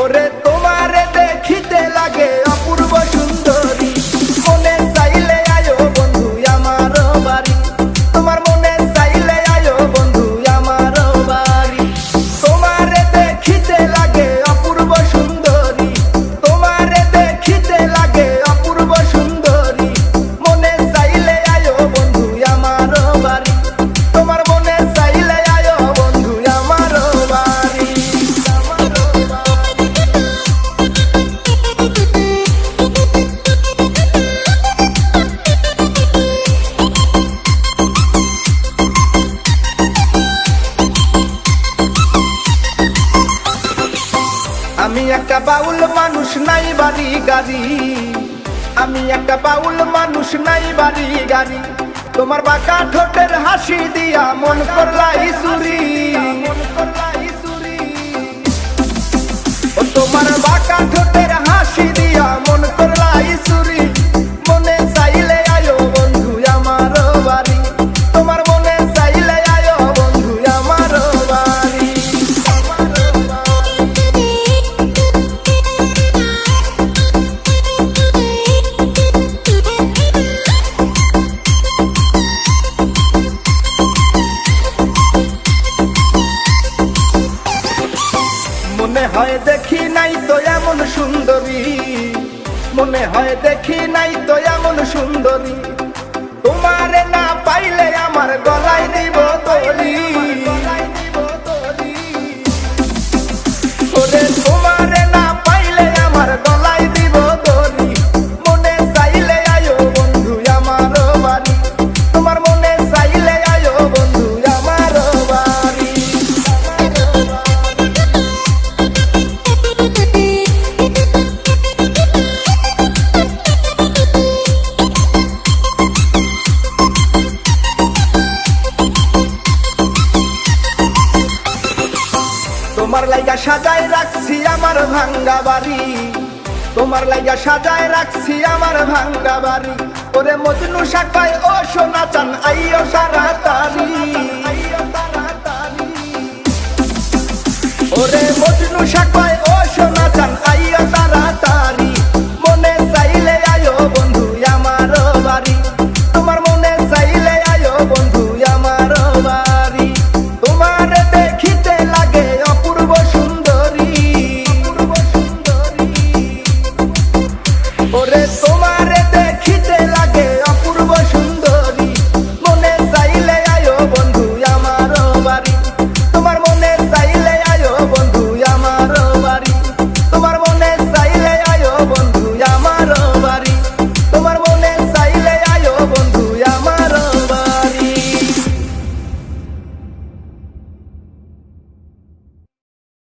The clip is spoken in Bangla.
ওরে তোমারে দেখিতে লাগে অপূর্ব সুন্দরী, মনে চাইলে আয়ো বন্ধু আমার বাড়ি, তোমার মনে চাইলে আয়ো বন্ধু আমার বাড়ি। তোমারে দেখিতে লাগে অপূর্ব সুন্দরী, তোমারে দেখিতে লাগে অপূর্ব সুন্দরী, মনে চাইলে আয়ো বন্ধু আমার বাড়ি, তোমার মনে চাইলে আয়ো বন্ধু আমার বাড়ি। আমি একটা বাউল মানুষ নাই বাড়ি গাড়ি, আমি একটা বাউল মানুষ নাই বাড়ি গাড়ি, তোমার বাঁকা ঠোঁটের হাসি দিয়া মন করলাই চুরি, ও তোমার বাঁকা ঠোঁটের হাসি দিয়া মন করলাই চুরি, মনে চাইলে আয়ো বন্ধু আমার বাড়ি, তোমার মনে চাইলে আয়ো বন্ধু আমার বাড়ি। মনে হয় দেখি নাই তো এমন সুন্দরী, মনে হয় দেখি নাই তো এমন সুন্দরী, তোমারে না পাইলে আমার গলায় দিব দড়ি, ওরে তোমারে না পাইলে আমার গলায় দিব দড়ি, মনে চাইলে আয়ো বন্ধু আমার বাড়ি, তোমার মনে চাইলে আয়ো বন্ধু আমার বাড়ি। তোমার লাইগা সাজায় রাখছি আমার ভাঙ্গা বাড়ি, তোমার লাইগা সাজায় রাখছি আমার ভাঙ্গা বাড়ি, ওরে মজনু শাখায় ও সোনা চান আইও তাড়াতাড়ি, ওরে মজনু শাখায়